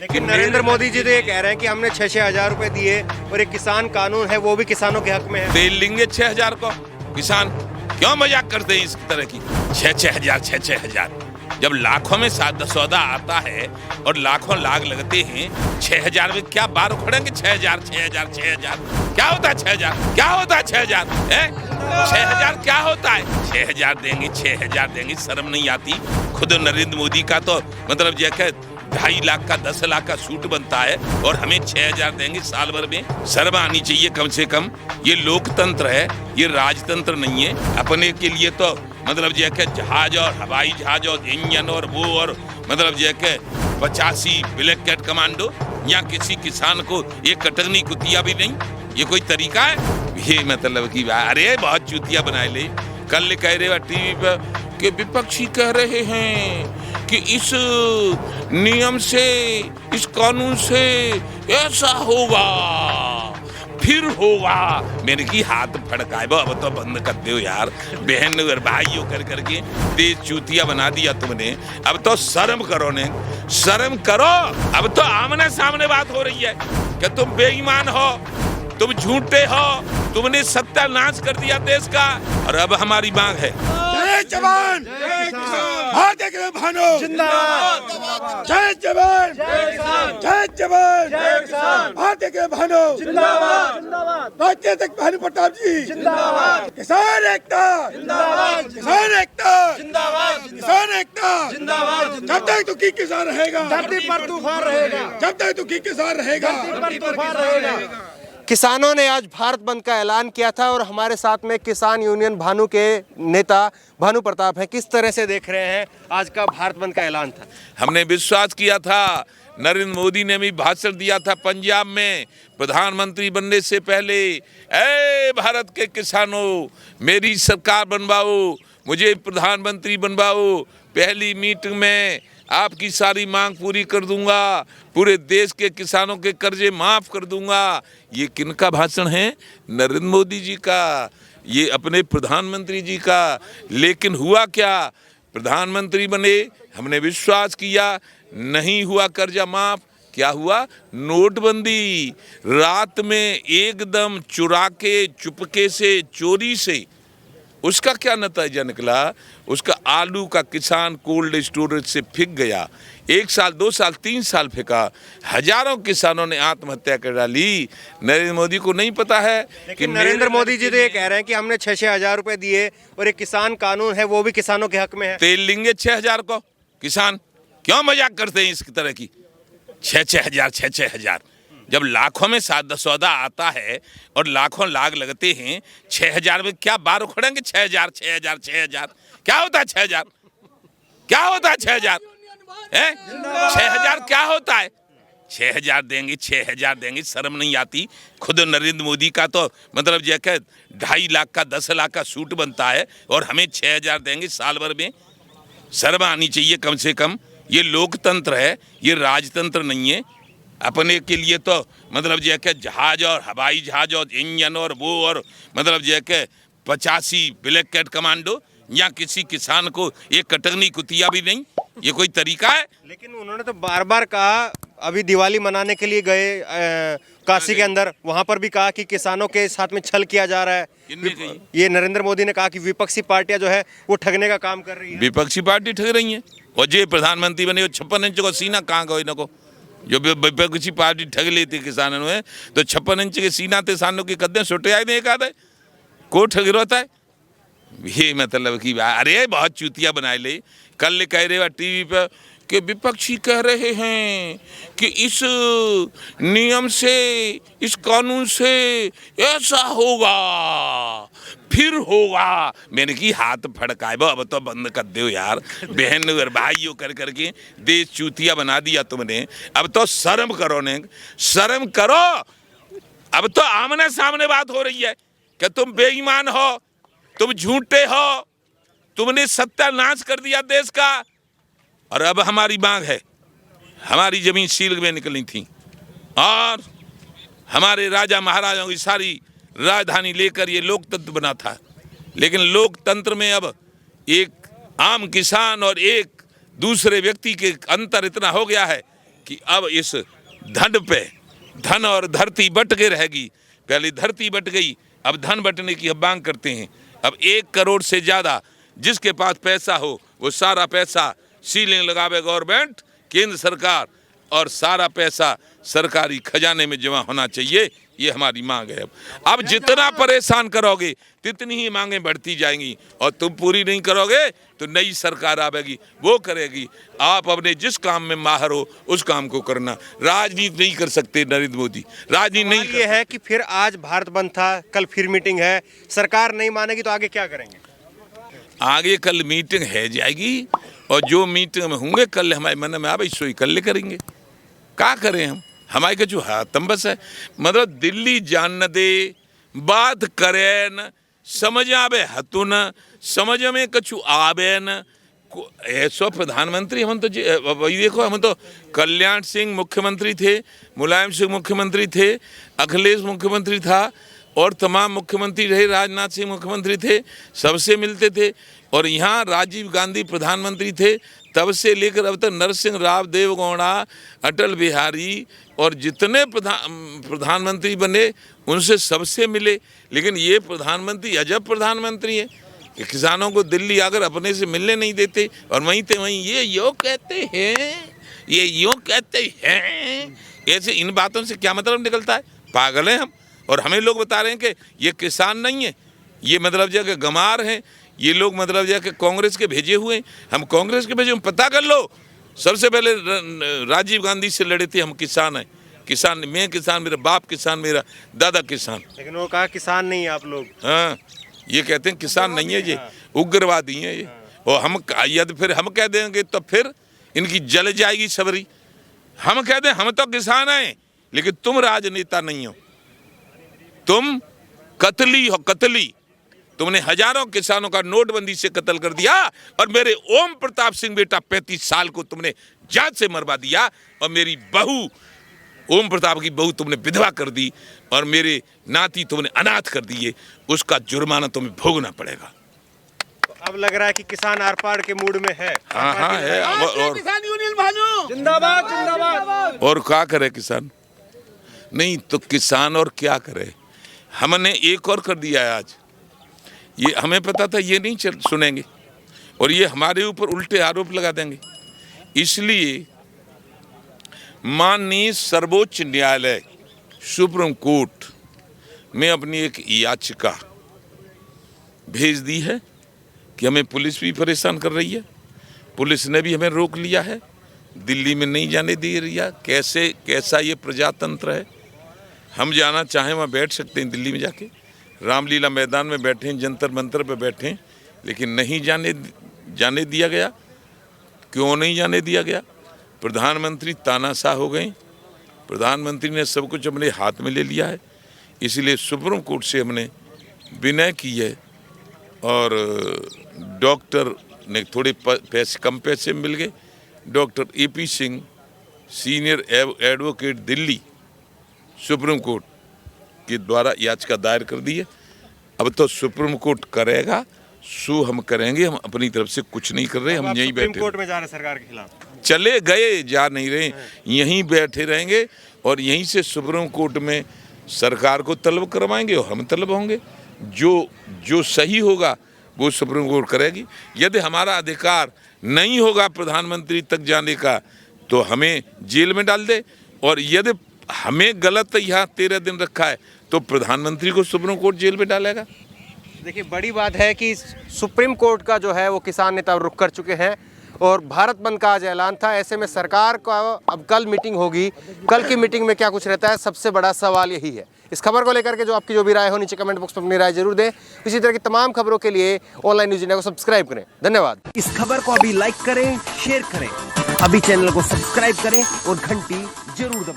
लेकिन नरेंद्र मोदी जी तो ये कह रहे हैं कि हमने 6-6 हजार रुपए दिए और एक किसान कानून है वो भी किसानों के हक में है। तेल लेंगे 6,000 को किसान क्यों मजाक करते हैं इस तरह की 6-6 हजार जब लाखों में सौदा आता है और लाखों लाख लगते हैं 6,000 में क्या बार उखड़ेंगे 6,000 क्या होता है 6,000 क्या होता है 6,000 6,000 क्या होता है 6,000 देंगे शर्म नहीं आती। खुद नरेंद्र मोदी का तो मतलब जैसे 2.5 लाख का 10 लाख का सूट बनता है और हमें 6,000 देंगे साल भर में। शर्म आनी चाहिए कम से कम। ये लोकतंत्र है, ये राजतंत्र नहीं है। अपने के लिए तो मतलब जैसे जहाज और हवाई जहाज और इंजन और वो और मतलब जैसे 85 ब्लैक कैट कमांडो, या किसी किसान को एक कटरनी कुतिया भी नहीं। ये कोई तरीका है? ये मतलब कि अरे बहुत चूतिया बनाए ले। कल कह रहे टीवी पर कि विपक्षी कह रहे हैं कि इस नियम से इस कानून से ऐसा होगा फिर होगा। मैंने की हाथ फड़काए अब तो बंद कर दो यार, बहन और भाइयों कर करके देश चूतिया बना दिया तुमने। अब तो शर्म करो ने, शर्म करो। अब तो आमने सामने बात हो रही है कि तुम बेईमान हो, तुम झूठे हो, तुमने सत्यानाश कर दिया देश का। और अब हमारी मांग है जय जवान भारतीय के बहनों जिंदाबाद, जय जवान जय जवान भारतीय के बहनों जिंदाबाद, राजनीतिक भानु प्रताप जी जिंदाबाद, किसान एकता जिंदाबाद, किसान एकता जिंदाबाद, किसान एकता जिंदाबाद। जब तक दुखी किसान रहेगा धरती पर तूफान रहेगा, जब तक दुखी किसान रहेगा धरती पर तूफान रहेगा। किसानों ने आज भारत बंद का ऐलान किया था और हमारे साथ में किसान यूनियन भानु के नेता भानु प्रताप हैं। किस तरह से देख रहे हैं आज का भारत बंद का ऐलान था? हमने विश्वास किया था, नरेंद्र मोदी ने भी भाषण दिया था पंजाब में प्रधानमंत्री बनने से पहले, ए भारत के किसानों मेरी सरकार बनवाओ, मुझे प्रधानमंत्री बनवाओ, पहली मीटिंग में आपकी सारी मांग पूरी कर दूंगा, पूरे देश के किसानों के कर्जे माफ कर दूंगा। ये किनका भाषण है? नरेंद्र मोदी जी का, ये अपने प्रधानमंत्री जी का। लेकिन हुआ क्या? प्रधानमंत्री बने, हमने विश्वास किया, नहीं हुआ कर्जा माफ। क्या हुआ? नोटबंदी। रात में एकदम चुरा के चुपके से चोरी से उसका क्या नतीजा निकला? उसका आलू का किसान कोल्ड स्टोरेज से फेंक गया। 1 साल 2 साल 3 साल फेंका, हजारों किसानों ने आत्महत्या कर डाली। नरेंद्र मोदी को नहीं पता है कि नरेंद्र मोदी जी तो ये कह रहे हैं कि हमने 6-6 हजार रुपए दिए और एक किसान कानून है वो भी किसानों के हक में है। तेल लेंगे 6,000 को किसान क्यों मजाक करते हैं इस तरह की 6,000 हजार जब लाखों में सौदा आता है और लाखों लाख लगते हैं 6,000 में क्या बार उखड़ेंगे 6,000 क्या होता है 6,000 क्या होता है 6,000 6,000 क्या होता है 6,000 देंगे शर्म नहीं आती। खुद नरेंद्र मोदी का तो मतलब जैसे 2.5 लाख का 10 लाख का सूट बनता है और हमें 6,000 देंगे साल भर में। शर्म आनी चाहिए कम से कम। ये लोकतंत्र है, ये राजतंत्र नहीं है। अपने के लिए तो मतलब जैसे जहाज और हवाई जहाज और इंजन और वो और मतलब जैसे 85 ब्लैक कैट कमांडो, या किसी किसान को एक कटरनी कुतिया भी नहीं। ये कोई तरीका है? लेकिन उन्होंने तो बार बार कहा, अभी दिवाली मनाने के लिए गए काशी के अंदर, वहां पर भी कहा कि किसानों के साथ में छल किया जा रहा है। ये नरेंद्र मोदी ने कहा कि विपक्षी पार्टियां जो है वो ठगने का काम कर रही है। विपक्षी पार्टी ठग रही है और जो प्रधानमंत्री बने 56 इंच को सीना कहाँ गए इनको? जो विपक्षी पार्टी ठग लेती किसानों में तो 56 इंच के सीना थे सानों के कदम छोटे आए नहीं एकाद को ठग रोता है। ये मतलब कि अरे बहुत चूतिया बनाए ले। कल कह रहे टीवी पर कि विपक्षी कह रहे हैं कि इस नियम से इस कानून से ऐसा होगा फिर होगा। मैंने की हाथ फड़काए अब तो बंद कर दो यार, बहन और भाइयों कर करके देश चूतिया बना दिया तुमने। अब तो शर्म करो ने, शर्म करो। अब तो आमने सामने बात हो रही है कि तुम बेईमान हो, तुम झूठे हो, तुमने सत्यानाश कर दिया देश का। और अब हमारी मांग है, हमारी जमीन सील में निकली थी और हमारे राजा महाराजाओं की सारी राजधानी लेकर ये लोकतंत्र बना था। लेकिन लोकतंत्र में अब एक आम किसान और एक दूसरे व्यक्ति के अंतर इतना हो गया है कि अब इस धन पे धन और धरती बट के रहेगी। पहले धरती बट गई, अब धन बटने की हम मांग करते हैं। अब 1 करोड़ से ज़्यादा जिसके पास पैसा हो वो सारा पैसा सीलिंग लगावे गवर्नमेंट, केंद्र सरकार, और सारा पैसा सरकारी खजाने में जमा होना चाहिए। ये हमारी मांग है। अब जितना परेशान करोगे तितनी ही मांगें बढ़ती जाएंगी, और तुम पूरी नहीं करोगे तो नई सरकार आवेगी, वो करेगी। आप अपने जिस काम में माहिर हो उस काम को करना। राजनीति नहीं कर सकते नरेंद्र मोदी, राजनीति नहीं। ये है कि फिर आज भारत बंद था, कल फिर मीटिंग है, सरकार नहीं मानेगी तो आगे क्या करेंगे? आगे कल मीटिंग है जाएगी, और जो मीटिंग में होंगे कल हमारे मन में आवे सो कल करेंगे। क्या करें हम? हमारे का जो हाथम बस है, मतलब दिल्ली जान न दे, बात करे न, समझ आवे हतु न, समझ में कछु आवे न। ऐसो प्रधानमंत्री हम तो वही देखो, हम तो कल्याण सिंह मुख्यमंत्री थे, मुलायम सिंह मुख्यमंत्री थे, अखिलेश मुख्यमंत्री था, और तमाम मुख्यमंत्री रहे, राजनाथ सिंह मुख्यमंत्री थे, सबसे मिलते थे। और यहाँ राजीव गांधी प्रधानमंत्री थे, तब से लेकर अब तक नरसिंह राव, देवगौड़ा, अटल बिहारी और जितने प्रधानमंत्री बने उनसे सबसे मिले। लेकिन ये प्रधानमंत्री अजब प्रधानमंत्री है कि किसानों को दिल्ली आकर अपने से मिलने नहीं देते, और वहीं थे वहीं ये यूँ कहते हैं, ये यूँ कहते हैं। ऐसे इन बातों से क्या मतलब निकलता है? पागल हैं हम। और हमें लोग बता रहे हैं कि ये किसान नहीं है, ये मतलब जाके गंवार हैं, ये लोग मतलब जाके कांग्रेस के भेजे हुए हैं। हम कांग्रेस के भेजे, पता कर लो। सबसे पहले राजीव गांधी से लड़े थे हम। किसान हैं, किसान, मैं किसान, मेरा बाप किसान, मेरा दादा किसान। लेकिन वो कहा किसान नहीं है आप लोग। हाँ, ये कहते हैं किसान नहीं है, ये उग्रवादी है ये। और हम यदि फिर हम कह देंगे तो फिर इनकी जल जाएगी सबरी। हम कह दें हम तो किसान हैं, लेकिन तुम राजनेता नहीं हो, तुम कतली हो, कतली। तुमने हजारों किसानों का नोटबंदी से कत्ल कर दिया, और मेरे ओम प्रताप सिंह बेटा 35 साल को तुमने जान से मरवा दिया, और मेरी बहू ओम प्रताप की बहू तुमने विधवा कर दी, और मेरे नाती तुमने अनाथ कर दिए। उसका जुर्माना तुम्हें भोगना पड़ेगा। अब लग रहा है कि किसान आर पार के मूड में है। हाँ हाँ है। और जिंदाबाद जिंदाबाद। और क्या करे किसान? नहीं तो किसान और क्या करे? हमने एक और कर दिया है आज। ये हमें पता था ये नहीं सुनेंगे, और ये हमारे ऊपर उल्टे आरोप लगा देंगे। इसलिए माननीय सर्वोच्च न्यायालय सुप्रीम कोर्ट में अपनी एक याचिका भेज दी है कि हमें पुलिस भी परेशान कर रही है, पुलिस ने भी हमें रोक लिया है, दिल्ली में नहीं जाने दे रही है। कैसा ये प्रजातंत्र है? हम जाना चाहें वहाँ बैठ सकते हैं, दिल्ली में जाके रामलीला मैदान में बैठें, जंतर मंतर पे बैठें, लेकिन नहीं जाने दिया गया। क्यों नहीं जाने दिया गया? प्रधानमंत्री तानाशाह हो गए, प्रधानमंत्री ने सब कुछ अपने हाथ में ले लिया है। इसलिए सुप्रीम कोर्ट से हमने विनय की है, और डॉक्टर ने थोड़े पैसे कम पैसे मिल गए। Doctor AP Singh, senior advocate Delhi, supreme court के द्वारा याचिका दायर कर दी है। अब तो सुप्रीम कोर्ट करेगा, सो हम करेंगे। हम अपनी तरफ से कुछ नहीं कर रहे, हम यहीं बैठे। सुप्रीम कोर्ट में जा रहे सरकार के खिलाफ? चले गए, जा नहीं रहे, यहीं बैठे रहेंगे, और यहीं से सुप्रीम कोर्ट में सरकार को तलब करवाएंगे, और हम तलब होंगे। जो सही होगा वो सुप्रीम कोर्ट करेगी। यदि हमारा अधिकार नहीं होगा प्रधानमंत्री तक जाने का, तो हमें जेल में डाल दे, और यदि हमें गलत यहाँ 13 दिन रखा है तो प्रधानमंत्री को सुप्रीम कोर्ट जेल में डालेगा। देखिए, बड़ी बात है कि सुप्रीम कोर्ट का जो है वो किसान नेता रुख कर चुके हैं, और भारत बंद का आज ऐलान था। ऐसे में सरकार का अब कल मीटिंग होगी, कल की मीटिंग में क्या कुछ रहता है, सबसे बड़ा सवाल यही है। इस खबर को लेकर के जो आपकी जो भी राय हो नीचे कमेंट बॉक्स में अपनी राय जरूर दें। इसी तरह की तमाम खबरों के लिए ऑनलाइन न्यूज़ इंडिया को सब्सक्राइब करें। धन्यवाद। इस खबर को अभी लाइक करें, शेयर करें, अभी चैनल को सब्सक्राइब करें और घंटी जरूर दबाएं।